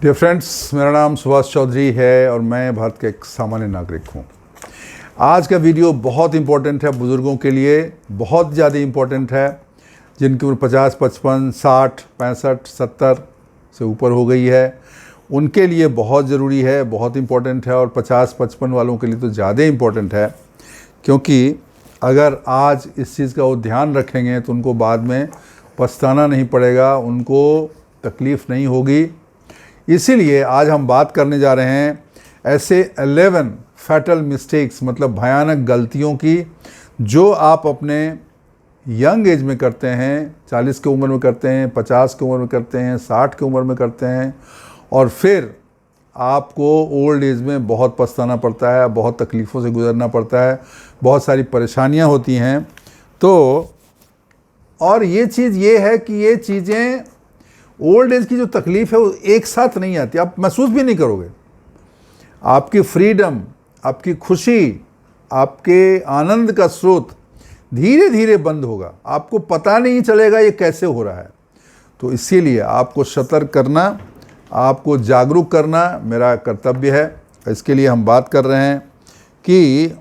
Dear friends, मेरा नाम सुभाष चौधरी है और मैं भारत का एक सामान्य नागरिक हूँ। आज का वीडियो बहुत इम्पोर्टेंट है, बुज़ुर्गों के लिए बहुत ज़्यादा इम्पोर्टेंट है, जिनकी उम्र 50, 55, 60, 65, 70 से ऊपर हो गई है। उनके लिए बहुत ज़रूरी है, बहुत इम्पोर्टेंट है। और 50-55 वालों के लिए तो ज़्यादा इम्पोर्टेंट है, क्योंकि अगर आज इस चीज़ का वो ध्यान रखेंगे तो उनको बाद में पछताना नहीं पड़ेगा, उनको तकलीफ़ नहीं होगी। इसीलिए आज हम बात करने जा रहे हैं ऐसे 11 फैटल मिस्टेक्स, मतलब भयानक गलतियों की, जो आप अपने यंग एज में करते हैं, 40 की उम्र में करते हैं, 50 की उम्र में करते हैं, 60 की उम्र में करते हैं, और फिर आपको ओल्ड एज में बहुत पछताना पड़ता है, बहुत तकलीफ़ों से गुजरना पड़ता है, बहुत सारी परेशानियां होती हैं। तो और ये चीज़ ये है कि ये चीज़ें, ओल्ड एज की जो तकलीफ़ है वो एक साथ नहीं आती, आप महसूस भी नहीं करोगे। आपकी फ्रीडम, आपकी खुशी, आपके आनंद का स्रोत धीरे धीरे बंद होगा, आपको पता नहीं चलेगा ये कैसे हो रहा है। तो इसीलिए आपको सतर्क करना, आपको जागरूक करना मेरा कर्तव्य है। इसके लिए हम बात कर रहे हैं कि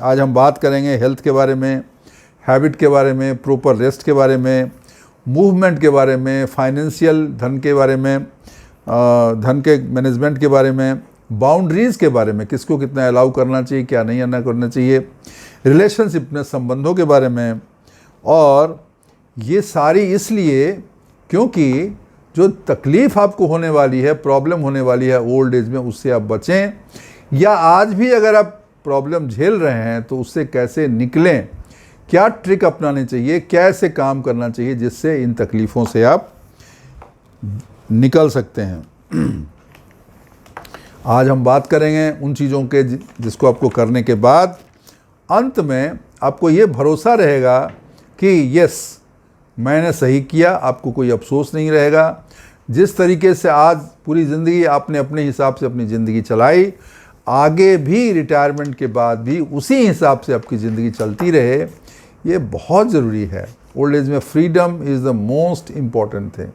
आज हम बात करेंगे हेल्थ के बारे में, हैबिट के बारे में, प्रॉपर रेस्ट के बारे में, मूवमेंट के बारे में, फाइनेंशियल धन के बारे में, धन के मैनेजमेंट के बारे में, बाउंड्रीज़ के बारे में, किसको कितना अलाउ करना चाहिए, क्या नहीं करना चाहिए, रिलेशनशिप में संबंधों के बारे में। और ये सारी इसलिए क्योंकि जो तकलीफ़ आपको होने वाली है, प्रॉब्लम होने वाली है ओल्ड एज में, उससे आप बचें, या आज भी अगर आप प्रॉब्लम झेल रहे हैं तो उससे कैसे निकलें, क्या ट्रिक अपनाने चाहिए, कैसे काम करना चाहिए जिससे इन तकलीफ़ों से आप निकल सकते हैं। आज हम बात करेंगे उन चीज़ों के जिसको आपको करने के बाद अंत में आपको ये भरोसा रहेगा कि यस, मैंने सही किया, आपको कोई अफसोस नहीं रहेगा। जिस तरीके से आज पूरी ज़िंदगी आपने अपने हिसाब से अपनी ज़िंदगी चलाई, आगे भी रिटायरमेंट के बाद भी उसी हिसाब से आपकी ज़िंदगी चलती रहे, ये बहुत ज़रूरी है। ओल्ड एज में freedom is the most important thing,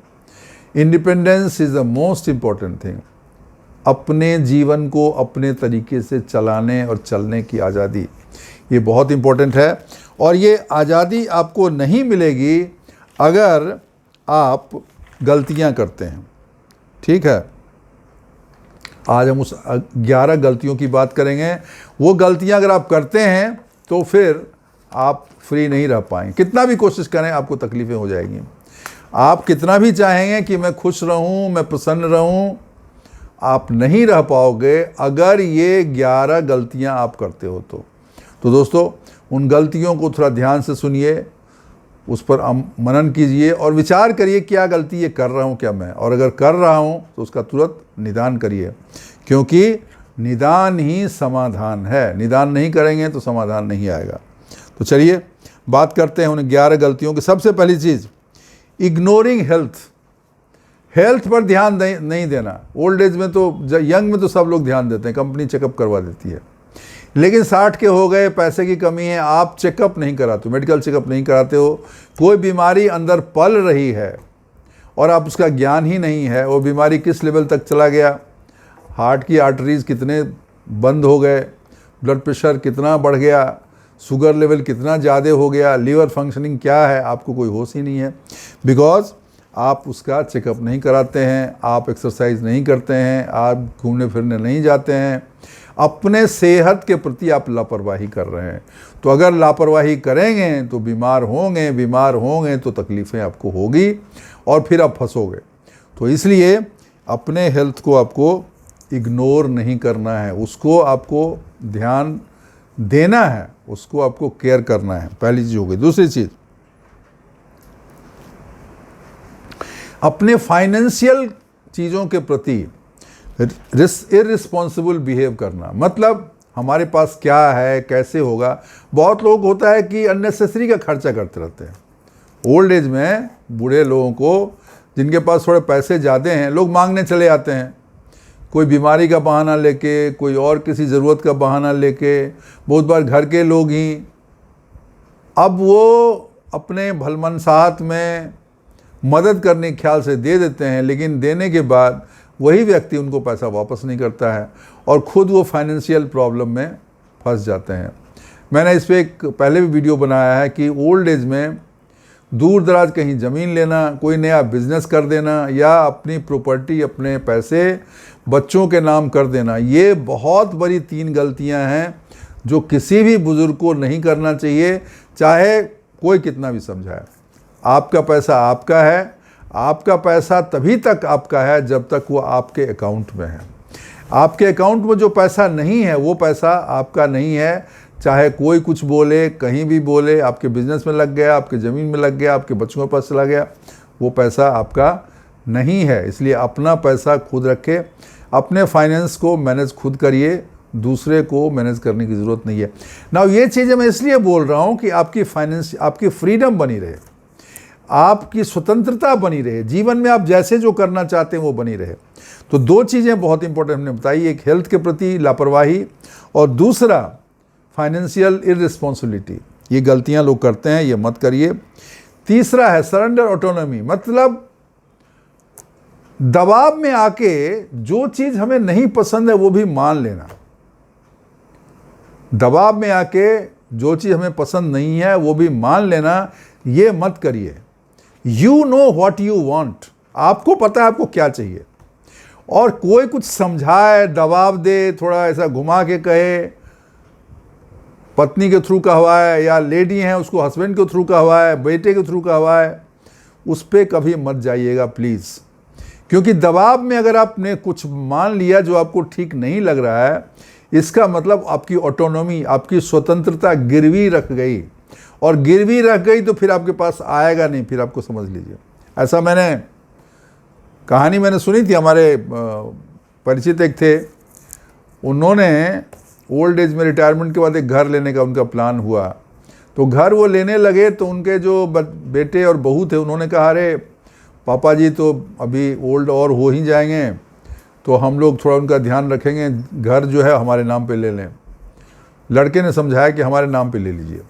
independence is the most important thing. अपने जीवन को अपने तरीके से चलाने और चलने की आज़ादी, ये बहुत इम्पॉर्टेंट है। और ये आज़ादी आपको नहीं मिलेगी अगर आप गलतियां करते हैं। ठीक है, आज हम उस 11 गलतियों की बात करेंगे। वो गलतियां अगर आप करते हैं तो फिर आप फ्री नहीं रह पाएंगे। कितना भी कोशिश करें आपको तकलीफ़ें हो जाएंगी। आप कितना भी चाहेंगे कि मैं खुश रहूं, मैं प्रसन्न रहूं, आप नहीं रह पाओगे अगर ये 11 गलतियां आप करते हो तो दोस्तों, उन गलतियों को थोड़ा ध्यान से सुनिए, उस पर मनन कीजिए और विचार करिए क्या गलती ये कर रहा हूँ क्या मैं, और अगर कर रहा हूँ तो उसका तुरंत निदान करिए, क्योंकि निदान ही समाधान है। निदान नहीं करेंगे तो समाधान नहीं आएगा। तो चलिए बात करते हैं उन 11 गलतियों की। सबसे पहली चीज़, इग्नोरिंग हेल्थ पर ध्यान नहीं देना। ओल्ड एज में तो, यंग में तो सब लोग ध्यान देते हैं, कंपनी चेकअप करवा देती है, लेकिन 60 के हो गए, पैसे की कमी है, आप चेकअप नहीं कराते हो, मेडिकल चेकअप नहीं कराते हो, कोई बीमारी अंदर पल रही है और आप उसका ज्ञान ही नहीं है, वो बीमारी किस लेवल तक चला गया, हार्ट की आर्टरीज कितने बंद हो गए, ब्लड प्रेशर कितना बढ़ गया, शुगर लेवल कितना ज़्यादा हो गया, लीवर फंक्शनिंग क्या है, आपको कोई होश ही नहीं है, बिकॉज आप उसका चेकअप नहीं कराते हैं, आप एक्सरसाइज नहीं करते हैं, आप घूमने फिरने नहीं जाते हैं, अपने सेहत के प्रति आप लापरवाही कर रहे हैं। तो अगर लापरवाही करेंगे तो बीमार होंगे तो तकलीफ़ें आपको होगी और फिर आप फंसोगे। तो इसलिए अपने हेल्थ को आपको इग्नोर नहीं करना है, उसको आपको ध्यान देना है, उसको आपको केयर करना है। पहली चीज़ हो गई। दूसरी चीज़, अपने फाइनेंशियल चीज़ों के प्रति इररिस्पॉन्सिबल बिहेव करना। मतलब हमारे पास क्या है, कैसे होगा। बहुत लोग होता है कि अननेसेसरी का खर्चा करते रहते हैं। ओल्ड एज में बूढ़े लोगों को, जिनके पास थोड़े पैसे ज़्यादा हैं, लोग मांगने चले आते हैं, कोई बीमारी का बहाना लेके, कोई और किसी ज़रूरत का बहाना लेके, बहुत बार घर के लोग ही। अब वो अपने भलमनसाहत में मदद करने के ख्याल से दे देते हैं, लेकिन देने के बाद वही व्यक्ति उनको पैसा वापस नहीं करता है और ख़ुद वो फाइनेंशियल प्रॉब्लम में फंस जाते हैं। मैंने इस पर एक पहले भी वीडियो बनाया है कि ओल्ड एज में दूर दराज कहीं ज़मीन लेना, कोई नया बिजनेस कर देना या अपनी प्रॉपर्टी, अपने पैसे बच्चों के नाम कर देना, ये बहुत बड़ी 3 गलतियां हैं जो किसी भी बुज़ुर्ग को नहीं करना चाहिए, चाहे कोई कितना भी समझाए। आपका पैसा आपका है, आपका पैसा तभी तक आपका है जब तक वो आपके अकाउंट में है। आपके अकाउंट में जो पैसा नहीं है वो पैसा आपका नहीं है, चाहे कोई कुछ बोले, कहीं भी बोले, आपके बिजनेस में लग गया, आपके ज़मीन में लग गया, आपके बच्चों के पास चला गया, वो पैसा आपका नहीं है। इसलिए अपना पैसा खुद रखें, अपने फाइनेंस को मैनेज खुद करिए, दूसरे को मैनेज करने की ज़रूरत नहीं है। ना ये चीज़ें मैं इसलिए बोल रहा हूँ कि आपकी फाइनेंस, आपकी फ्रीडम बनी रहे, आपकी स्वतंत्रता बनी रहे, जीवन में आप जैसे जो करना चाहते हैं वो बनी रहे। तो 2 चीज़ें बहुत इंपॉर्टेंट हमने बताई, एक हेल्थ के प्रति लापरवाही और दूसरा फाइनेंशियल इररिस्पॉन्सिबिलिटी। ये गलतियां लोग करते हैं, ये मत करिए। तीसरा है सरेंडर ऑटोनॉमी, मतलब दबाव में आके जो चीज़ हमें नहीं पसंद है वो भी मान लेना। दबाव में आके जो चीज़ हमें पसंद नहीं है वो भी मान लेना, ये मत करिए। You know what you want, आपको पता है आपको क्या चाहिए, और कोई कुछ समझाए, दबाव दे, थोड़ा ऐसा घुमा के कहे, पत्नी के थ्रू कहवाए या लेडी हैं उसको हस्बैंड के थ्रू कहवाए, बेटे के थ्रू कहवाए, उस पर कभी मत जाइएगा प्लीज़। क्योंकि दबाव में अगर आपने कुछ मान लिया जो आपको ठीक नहीं लग रहा है, इसका मतलब आपकी ऑटोनॉमी, आपकी स्वतंत्रता गिरवी रख गई, और गिरवी रख गई तो फिर आपके पास आएगा नहीं, फिर आपको समझ लीजिए। ऐसा कहानी मैंने सुनी थी, हमारे परिचित एक थे, उन्होंने ओल्ड एज में रिटायरमेंट के बाद एक घर लेने का उनका प्लान हुआ। तो घर वो लेने लगे तो उनके जो बेटे और बहू थे उन्होंने कहा, अरे पापा जी तो अभी ओल्ड और हो ही जाएंगे, तो हम लोग थोड़ा उनका ध्यान रखेंगे, घर जो है हमारे नाम पे ले लें। लड़के ने समझाया कि हमारे नाम पे ले लीजिए।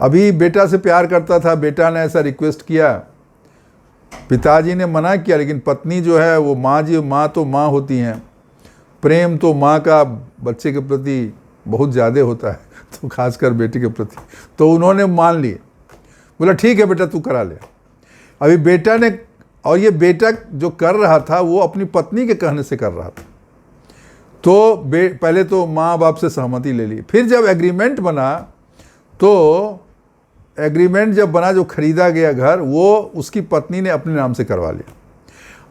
अभी बेटा से प्यार करता था, बेटा ने ऐसा रिक्वेस्ट किया, पिताजी ने मना किया, लेकिन पत्नी जो है वो माँ तो माँ होती हैं, प्रेम तो माँ का बच्चे के प्रति बहुत ज़्यादा होता है, तो खासकर बेटे के प्रति। तो उन्होंने मान लिए, बोला ठीक है बेटा तू करा ले। अभी बेटा ने, और ये बेटा जो कर रहा था वो अपनी पत्नी के कहने से कर रहा था, तो पहले तो माँ बाप से सहमति ले ली, फिर जब एग्रीमेंट बना, तो एग्रीमेंट जब बना, जो खरीदा गया घर वो उसकी पत्नी ने अपने नाम से करवा लिया।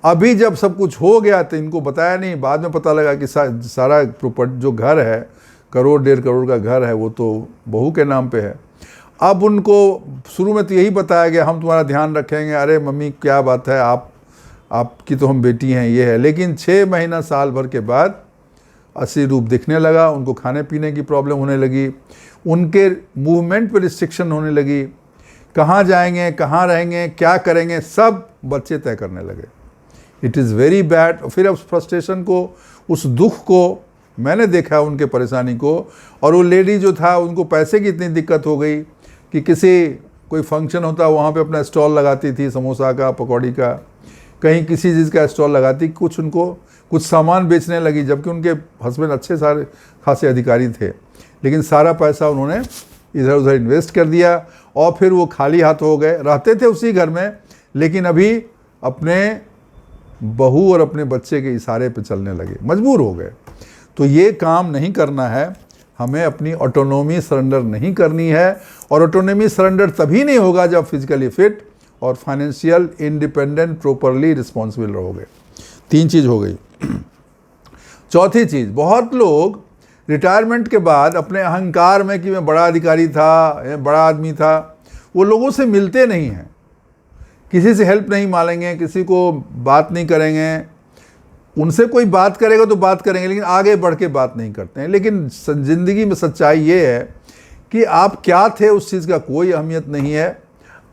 अभी जब सब कुछ हो गया तो इनको बताया नहीं, बाद में पता लगा कि सारा प्रॉपर्टी जो घर है, 1-1.5 करोड़ का घर है, वो तो बहू के नाम पे है। अब उनको शुरू में तो यही बताया गया, हम तुम्हारा ध्यान रखेंगे, अरे मम्मी क्या बात है, आपकी तो हम बेटी हैं, ये है। लेकिन 6 महीना साल भर के बाद असली रूप दिखने लगा, उनको खाने पीने की प्रॉब्लम होने लगी, उनके मूवमेंट पर रिस्ट्रिक्शन होने लगी, कहाँ जाएंगे, कहाँ रहेंगे, क्या करेंगे, सब बच्चे तय करने लगे। It is very bad. फिर उस फ्रस्ट्रेशन को, उस दुख को मैंने देखा, उनके परेशानी को। और वो लेडी जो था, उनको पैसे की इतनी दिक्कत हो गई कि कोई फंक्शन होता वहाँ पे अपना स्टॉल लगाती थी, समोसा का, पकौड़ी का, कहीं किसी चीज़ का स्टॉल लगाती, कुछ सामान बेचने लगी, जबकि उनके हस्बैंड अच्छे सारे खासे अधिकारी थे। लेकिन सारा पैसा उन्होंने इधर उधर इन्वेस्ट कर दिया, और फिर वो खाली हाथ हो गए। रहते थे उसी घर में, लेकिन अभी अपने बहू और अपने बच्चे के इशारे पे चलने लगे, मजबूर हो गए। तो ये काम नहीं करना है, हमें अपनी ऑटोनॉमी सरेंडर नहीं करनी है। और ऑटोनॉमी सरेंडर तभी नहीं होगा जब फिजिकली फिट और फाइनेंशियल इंडिपेंडेंट, प्रॉपरली रिस्पॉन्सिबल रहोगे। 3 चीज़ हो गई। चौथी चीज़, बहुत लोग रिटायरमेंट के बाद अपने अहंकार में कि मैं बड़ा अधिकारी था, बड़ा आदमी था, वो लोगों से मिलते नहीं हैं, किसी से हेल्प नहीं मांगेंगे, किसी को बात नहीं करेंगे। उनसे कोई बात करेगा तो बात करेंगे, लेकिन आगे बढ़ के बात नहीं करते हैं। लेकिन ज़िंदगी में सच्चाई ये है कि आप क्या थे उस चीज़ का कोई अहमियत नहीं है।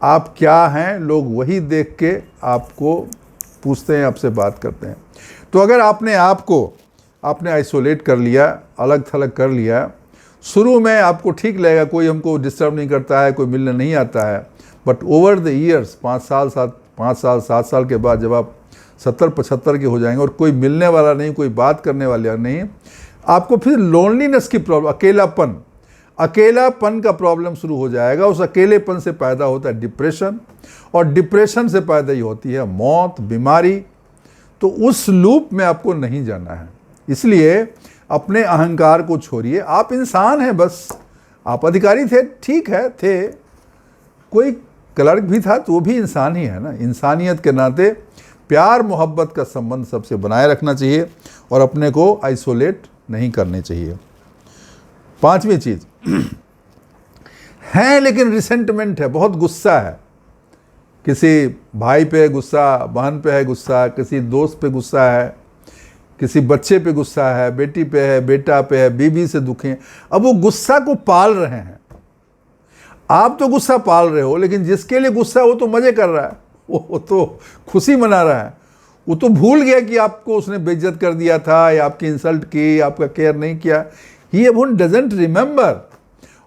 आप क्या हैं, लोग वही देख के आपको पूछते हैं, आपसे बात करते हैं। तो अगर आपने आइसोलेट कर लिया, अलग थलग कर लिया, शुरू में आपको ठीक लगेगा, कोई हमको डिस्टर्ब नहीं करता है, कोई मिलने नहीं आता है। बट ओवर द ईयर्स, 5 साल 7 साल के बाद जब आप 70-75 के हो जाएंगे और कोई मिलने वाला नहीं, कोई बात करने वाला नहीं, आपको फिर लोनलीनेस की प्रॉब्लम, अकेलापन का प्रॉब्लम शुरू हो जाएगा। उस अकेलेपन से पैदा होता है डिप्रेशन, और डिप्रेशन से पैदा ही होती है मौत, बीमारी। तो उस लूप में आपको नहीं जाना है। इसलिए अपने अहंकार को छोड़िए। आप इंसान हैं, बस आप अधिकारी थे, ठीक है, थे, कोई क्लर्क भी था तो वो भी इंसान ही है ना। इंसानियत के नाते प्यार मोहब्बत का संबंध सबसे बनाए रखना चाहिए और अपने को आइसोलेट नहीं करने चाहिए। 5वीं चीज है, लेकिन रिसेंटमेंट है, बहुत गुस्सा है, किसी भाई पे गुस्सा, बहन पे है गुस्सा, किसी दोस्त पे गुस्सा है, किसी बच्चे पे गुस्सा है, बेटी पे है, बेटा पे है, बीवी से दुखी है। अब वो गुस्सा को पाल रहे हैं। आप तो गुस्सा पाल रहे हो, लेकिन जिसके लिए गुस्सा है वो तो मजे कर रहा है, वो तो खुशी मना रहा है। वो तो भूल गया कि आपको उसने बेइज्जत कर दिया था या आपकी इंसल्ट की, आपका केयर नहीं किया। ही even doesn't remember।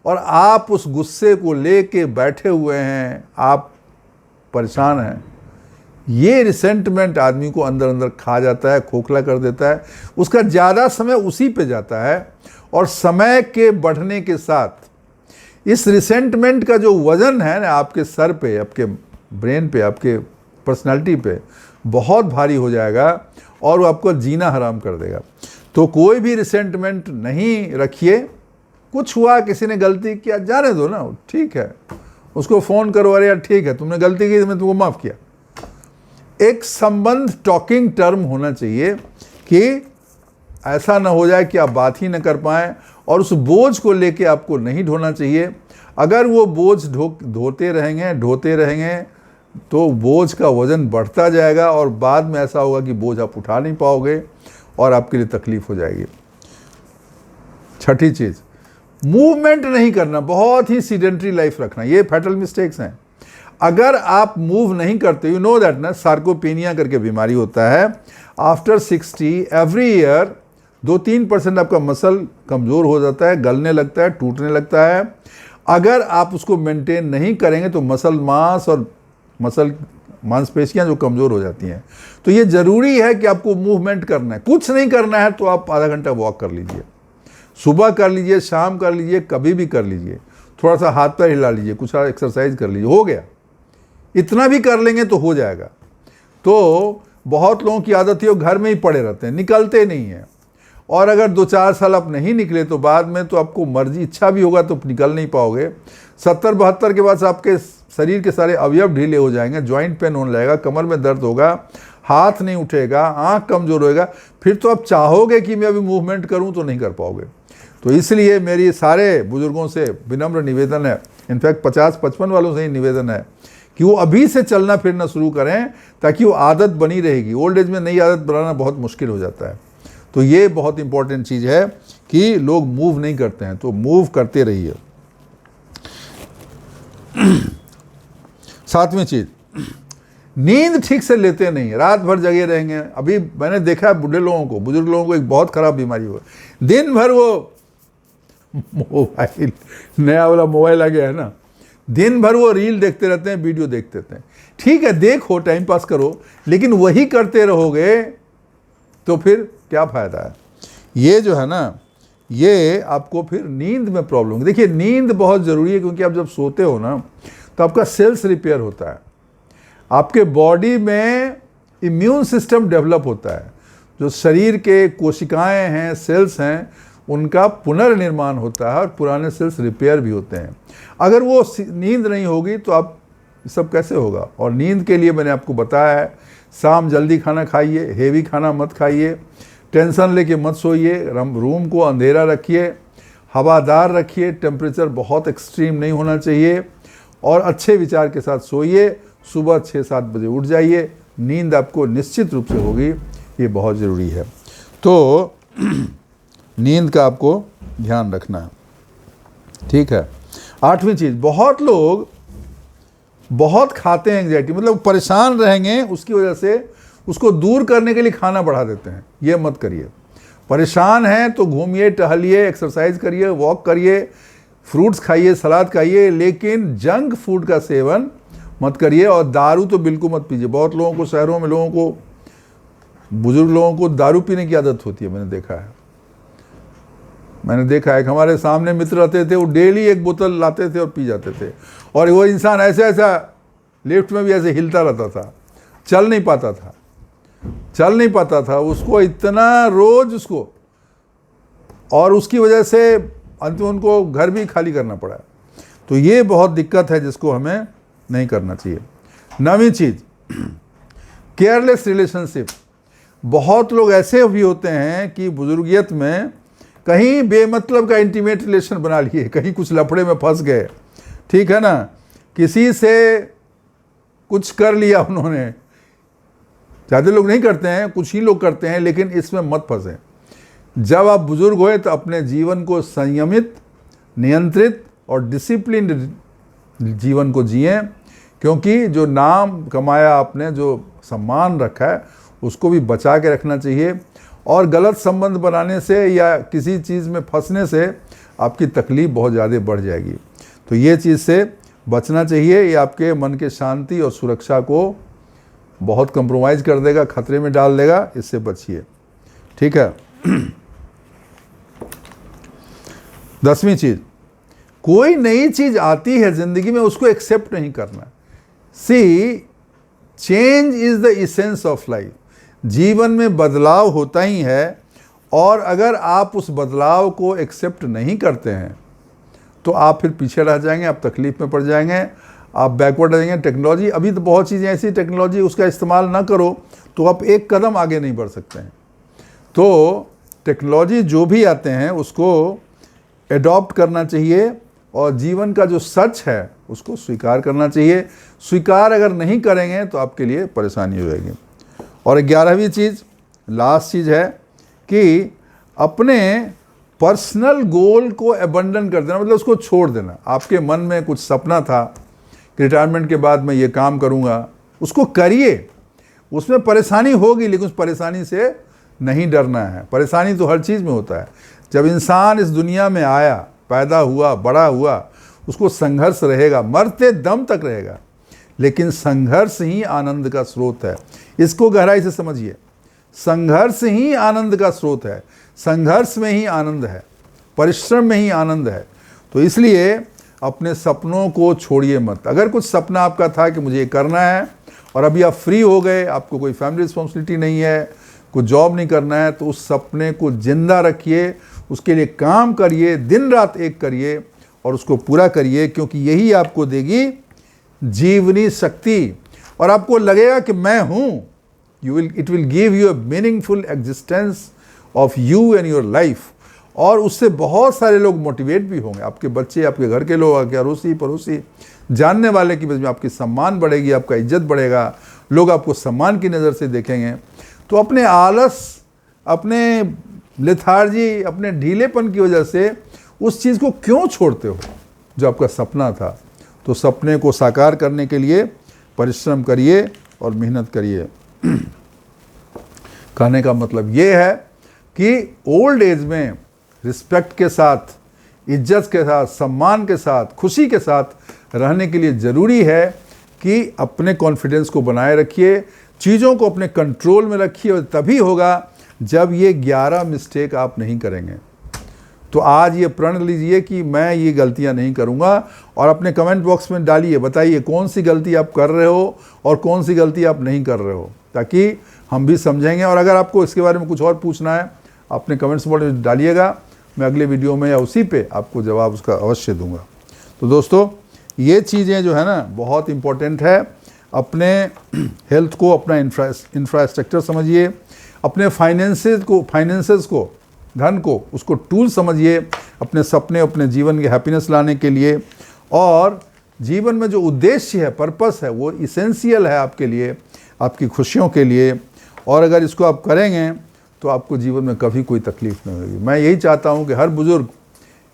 और आप उस गुस्से को लेके बैठे हुए हैं, आप परेशान हैं। ये रिसेंटमेंट आदमी को अंदर अंदर खा जाता है, खोखला कर देता है। उसका ज़्यादा समय उसी पे जाता है, और समय के बढ़ने के साथ इस रिसेंटमेंट का जो वजन है ना, आपके सर पे, आपके ब्रेन पे, आपके पर्सनालिटी पे बहुत भारी हो जाएगा और वो आपको जीना हराम कर देगा। तो कोई भी रिसेंटमेंट नहीं रखिए। कुछ हुआ, किसी ने गलती किया, जाने दो ना, ठीक है, उसको फ़ोन करो, अरे यार ठीक है तुमने गलती की, मैं तुमको माफ़ किया। एक संबंध, टॉकिंग टर्म होना चाहिए कि ऐसा ना हो जाए कि आप बात ही ना कर पाएँ, और उस बोझ को लेके आपको नहीं ढोना चाहिए। अगर वो बोझ ढोते रहेंगे तो बोझ का वजन बढ़ता जाएगा, और बाद में ऐसा होगा कि बोझ आप उठा नहीं पाओगे और आपके लिए तकलीफ हो जाएगी। 6ठी चीज़, मूवमेंट नहीं करना, बहुत ही सीडेंट्री लाइफ रखना। ये फैटल मिस्टेक्स हैं। अगर आप मूव नहीं करते, यू नो दैट ना, सार्कोपेनिया करके बीमारी होता है। आफ्टर 60 एवरी ईयर 2-3% आपका मसल कमज़ोर हो जाता है, गलने लगता है, टूटने लगता है। अगर आप उसको मेंटेन नहीं करेंगे तो मसल मास और मांसपेशियां जो कमज़ोर हो जाती हैं। तो ये ज़रूरी है कि आपको मूवमेंट करना है। कुछ नहीं करना है तो आप आधा घंटा वॉक कर लीजिए, सुबह कर लीजिए, शाम कर लीजिए, कभी भी कर लीजिए। थोड़ा सा हाथ पैर हिला लीजिए, कुछ एक्सरसाइज कर लीजिए, हो गया। इतना भी कर लेंगे तो हो जाएगा। तो बहुत लोगों की आदत है वो घर में ही पड़े रहते हैं, निकलते नहीं हैं। और अगर 2-4 साल आप नहीं निकले तो बाद में तो आपको मर्जी, इच्छा भी होगा तो निकल नहीं पाओगे। 70-72 के बाद आपके शरीर के सारे अवयव ढीले हो जाएंगे, जॉइंट पेन होने लगेगा, कमर में दर्द होगा, हाथ नहीं उठेगा, आंख कमज़ोर होएगा। फिर तो आप चाहोगे कि मैं अभी मूवमेंट करूं तो नहीं कर पाओगे। तो इसलिए मेरी सारे बुजुर्गों से विनम्र निवेदन है, इनफैक्ट 50-55 वालों से ही निवेदन है कि वो अभी से चलना फिरना शुरू करें, ताकि वो आदत बनी रहेगी। ओल्ड एज में नई आदत बनाना बहुत मुश्किल हो जाता है। तो ये बहुत इंपॉर्टेंट चीज़ है कि लोग मूव नहीं करते हैं, तो मूव करते रहिए। 7वीं चीज़, नींद ठीक से लेते नहीं, रात भर जगे रहेंगे। अभी मैंने देखा है बुजुर्ग लोगों को एक बहुत ख़राब बीमारी हुआ, दिन भर वो मोबाइल, नया वाला मोबाइल आ गया है ना, दिन भर वो रील देखते रहते हैं, वीडियो देखते रहते हैं। ठीक है, देखो, टाइम पास करो, लेकिन वही करते रहोगे तो फिर क्या फ़ायदा है। ये जो है ना, ये आपको फिर नींद में प्रॉब्लम। देखिए, नींद बहुत ज़रूरी है, क्योंकि आप जब सोते हो ना तो आपका सेल्स रिपेयर होता है, आपके बॉडी में इम्यून सिस्टम डेवलप होता है, जो शरीर के कोशिकाएं हैं, सेल्स हैं, उनका पुनर्निर्माण होता है और पुराने सेल्स रिपेयर भी होते हैं। अगर वो नींद नहीं होगी तो आप सब कैसे होगा। और नींद के लिए मैंने आपको बताया है, शाम जल्दी खाना खाइए, हेवी खाना मत खाइए, टेंशन लेके मत सोइए, रूम को अंधेरा रखिए, हवादार रखिए, टेम्परेचर बहुत एक्सट्रीम नहीं होना चाहिए, और अच्छे विचार के साथ सोइए। सुबह 6-7 बजे उठ जाइए, नींद आपको निश्चित रूप से होगी, ये बहुत ज़रूरी है। तो नींद का आपको ध्यान रखना है, ठीक है। 8वीं चीज़, बहुत लोग बहुत खाते हैं, एंग्जाइटी, मतलब परेशान रहेंगे, उसकी वजह से उसको दूर करने के लिए खाना बढ़ा देते हैं। ये मत करिए। परेशान हैं तो घूमिए, टहलिए, एक्सरसाइज करिए, वॉक करिए, फ्रूट्स खाइए, सलाद खाइए, लेकिन जंक फूड का सेवन मत करिए। और दारू तो बिल्कुल मत पीजिए। बहुत लोगों को, शहरों में लोगों को बुजुर्ग लोगों को दारू पीने की आदत होती है, मैंने देखा है कि हमारे सामने मित्र रहते थे, वो डेली एक बोतल लाते थे और पी जाते थे, और वो इंसान ऐसा लिफ्ट में भी ऐसे हिलता रहता था, चल नहीं पाता था, उसको इतना रोज उसको, और उसकी वजह से अंत में उनको घर भी खाली करना पड़ा। तो ये बहुत दिक्कत है जिसको हमें नहीं करना चाहिए। 9वीं चीज़, केयरलेस रिलेशनशिप। बहुत लोग ऐसे भी होते हैं कि बुजुर्गियत में कहीं बेमतलब का इंटीमेट रिलेशन बना लिए, कहीं कुछ लफड़े में फंस गए, ठीक है ना, किसी से कुछ कर लिया उन्होंने। ज़्यादा लोग नहीं करते हैं, कुछ ही लोग करते हैं, लेकिन इसमें मत फंसे। जब आप बुजुर्ग होए तो अपने जीवन को संयमित, नियंत्रित और डिसिप्लिन जीवन को जिए, क्योंकि जो नाम कमाया आपने, जो सम्मान रखा है, उसको भी बचा के रखना चाहिए। और गलत संबंध बनाने से या किसी चीज़ में फंसने से आपकी तकलीफ़ बहुत ज़्यादा बढ़ जाएगी। तो ये चीज़ से बचना चाहिए। ये आपके मन के शांति और सुरक्षा को बहुत कंप्रोमाइज़ कर देगा, खतरे में डाल देगा, इससे बचिए, ठीक है। 10वीं चीज़, कोई नई चीज़ आती है ज़िंदगी में, उसको एक्सेप्ट नहीं करना। See, change is the essence of life. जीवन में बदलाव होता ही है, और अगर आप उस बदलाव को एक्सेप्ट नहीं करते हैं तो आप फिर पीछे रह जाएंगे, आप तकलीफ में पड़ जाएंगे, आप बैकवर्ड रह जाएंगे। टेक्नोलॉजी, अभी तो बहुत चीज़ें ऐसी टेक्नोलॉजी, उसका इस्तेमाल ना करो तो आप एक कदम आगे नहीं बढ़ सकते हैं। तो टेक्नोलॉजी जो भी आते हैं उसको एडॉप्ट करना चाहिए, और जीवन का जो सच है उसको स्वीकार करना चाहिए। स्वीकार अगर नहीं करेंगे तो आपके लिए परेशानी हो जाएगी। और 11वीं चीज़, लास्ट चीज़ है कि अपने पर्सनल गोल को अबंडन कर देना, मतलब उसको छोड़ देना। आपके मन में कुछ सपना था कि रिटायरमेंट के बाद मैं ये काम करूँगा, उसको करिए। उसमें परेशानी होगी, लेकिन उस परेशानी से नहीं डरना है। परेशानी तो हर चीज़ में होता है। जब इंसान इस दुनिया में आया, पैदा हुआ, बड़ा हुआ, उसको संघर्ष रहेगा, मरते दम तक रहेगा, लेकिन संघर्ष ही आनंद का स्रोत है। इसको गहराई से समझिए, संघर्ष ही आनंद का स्रोत है। संघर्ष में ही आनंद है, परिश्रम में ही आनंद है। तो इसलिए अपने सपनों को छोड़िए मत। अगर कुछ सपना आपका था कि मुझे ये करना है, और अभी आप फ्री हो गए, आपको कोई फैमिली रिस्पॉन्सिबिलिटी नहीं है, कुछ जॉब नहीं करना है, तो उस सपने को जिंदा रखिए, उसके लिए काम करिए, दिन रात एक करिए और उसको पूरा करिए, क्योंकि यही आपको देगी जीवनी शक्ति। और आपको लगेगा कि मैं हूँ, it will give you a meaningful existence of you and your life. और उससे बहुत सारे लोग मोटिवेट भी होंगे, आपके बच्चे, आपके घर के लोग, आपके अड़ोसी पड़ोसी, जानने वाले की वजह में आपकी सम्मान बढ़ेगी, आपका इज्जत बढ़ेगा, लोग आपको सम्मान की नज़र से देखेंगे। तो अपने आलस, अपने लेथार्जी, अपने ढीलेपन की वजह से उस चीज़ को क्यों छोड़ते हो जो आपका सपना था। तो सपने को साकार करने के लिए परिश्रम करिए और मेहनत करिए। कहने का मतलब ये है कि ओल्ड एज में रिस्पेक्ट के साथ, इज्जत के साथ, सम्मान के साथ, खुशी के साथ रहने के लिए ज़रूरी है कि अपने कॉन्फिडेंस को बनाए रखिए, चीज़ों को अपने कंट्रोल में रखिए, और तभी होगा जब ये 11 मिस्टेक आप नहीं करेंगे। तो आज ये प्रण लीजिए कि मैं ये गलतियां नहीं करूंगा, और अपने कमेंट बॉक्स में डालिए, बताइए कौन सी गलती आप कर रहे हो और कौन सी गलती आप नहीं कर रहे हो, ताकि हम भी समझेंगे। और अगर आपको इसके बारे में कुछ और पूछना है, अपने कमेंट्स बॉक्स में डालिएगा, मैं अगले वीडियो में या उसी पे आपको जवाब उसका अवश्य दूंगा। तो दोस्तों, ये चीज़ें जो है ना बहुत इम्पोर्टेंट है। अपने हेल्थ को, अपना इंफ्रास्ट्रक्चर समझिए, अपने फाइनेंसेस को, धन को, उसको टूल समझिए अपने सपने, अपने जीवन के हैप्पीनेस लाने के लिए। और जीवन में जो उद्देश्य है, पर्पस है, वो इसेंशियल है आपके लिए, आपकी खुशियों के लिए। और अगर इसको आप करेंगे तो आपको जीवन में कभी कोई तकलीफ नहीं होगी। मैं यही चाहता हूँ कि हर बुजुर्ग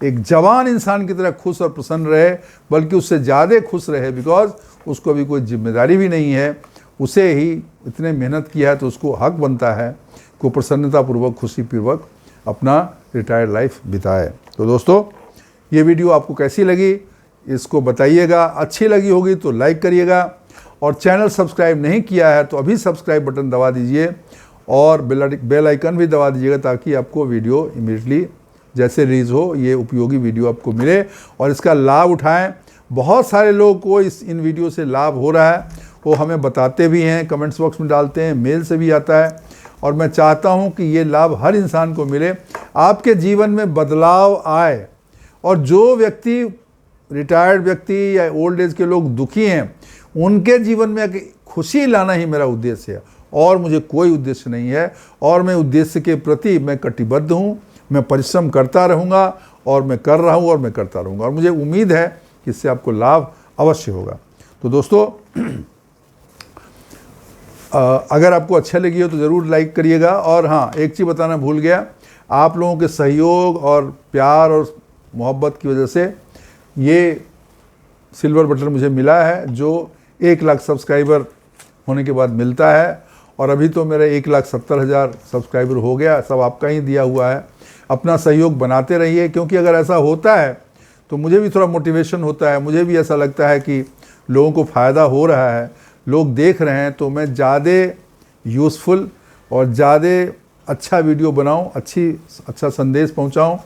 एक जवान इंसान की तरह खुश और प्रसन्न रहे, बल्कि उससे ज़्यादा खुश रहे, बिकॉज उसको अभी कोई जिम्मेदारी भी नहीं है, उसे ही इतने मेहनत किया है, तो उसको हक बनता है को प्रसन्नतापूर्वक, खुशीपूर्वक अपना रिटायर्ड लाइफ बिताए। तो दोस्तों, ये वीडियो आपको कैसी लगी इसको बताइएगा। अच्छी लगी होगी तो लाइक करिएगा, और चैनल सब्सक्राइब नहीं किया है तो अभी सब्सक्राइब बटन दबा दीजिए, और बेल आइकन भी दबा दीजिएगा ताकि आपको वीडियो इमीडिएटली जैसे रिलीज हो ये उपयोगी वीडियो आपको मिले और इसका लाभ उठाएं। बहुत सारे लोगों को इन वीडियो से लाभ हो रहा है, वो हमें बताते भी हैं, कमेंट्स बॉक्स में डालते हैं, मेल से भी आता है और मैं चाहता हूं कि ये लाभ हर इंसान को मिले, आपके जीवन में बदलाव आए। और जो व्यक्ति रिटायर्ड व्यक्ति या ओल्ड एज के लोग दुखी हैं उनके जीवन में खुशी लाना ही मेरा उद्देश्य है और मुझे कोई उद्देश्य नहीं है। और मैं उद्देश्य के प्रति मैं कटिबद्ध हूँ, मैं परिश्रम करता रहूँगा और मैं कर रहा हूँ और मैं करता रहूँगा और मुझे उम्मीद है कि इससे आपको लाभ अवश्य होगा। तो दोस्तों अगर आपको अच्छा लगी हो तो ज़रूर लाइक करिएगा। और हाँ, एक चीज़ बताना भूल गया, आप लोगों के सहयोग और प्यार और मोहब्बत की वजह से ये सिल्वर बटन मुझे मिला है जो 1 लाख सब्सक्राइबर होने के बाद मिलता है। और अभी तो मेरा 1,70,000 सब्सक्राइबर हो गया, सब आपका ही दिया हुआ है। अपना सहयोग बनाते रहिए, क्योंकि अगर ऐसा होता है तो मुझे भी थोड़ा मोटिवेशन होता है, मुझे भी ऐसा लगता है कि लोगों को फ़ायदा हो रहा है, लोग देख रहे हैं, तो मैं ज़्यादा यूज़फुल और ज़्यादा अच्छा वीडियो बनाऊं, अच्छा संदेश पहुंचाऊं,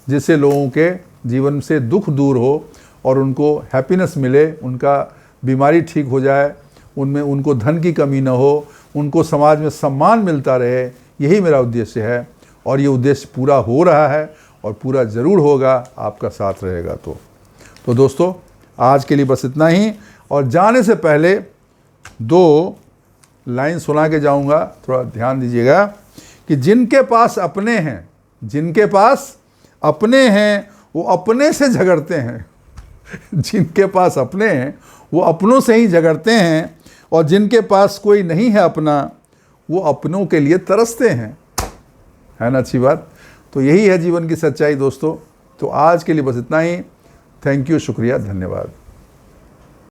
जिससे लोगों के जीवन से दुख दूर हो और उनको हैप्पीनेस मिले, उनका बीमारी ठीक हो जाए, उनमें उनको धन की कमी ना हो, उनको समाज में सम्मान मिलता रहे। यही मेरा उद्देश्य है और ये उद्देश्य पूरा हो रहा है और पूरा ज़रूर होगा, आपका साथ रहेगा। तो दोस्तों आज के लिए बस इतना ही। और जाने से पहले 2 लाइन सुना के जाऊंगा, थोड़ा ध्यान दीजिएगा कि जिनके पास अपने हैं, जिनके पास अपने हैं वो अपने से झगड़ते हैं जिनके पास अपने हैं वो अपनों से ही झगड़ते हैं और जिनके पास कोई नहीं है अपना वो अपनों के लिए तरसते हैं। है ना अच्छी बात? तो यही है जीवन की सच्चाई दोस्तों। तो आज के लिए बस इतना ही। थैंक यू, शुक्रिया, धन्यवाद।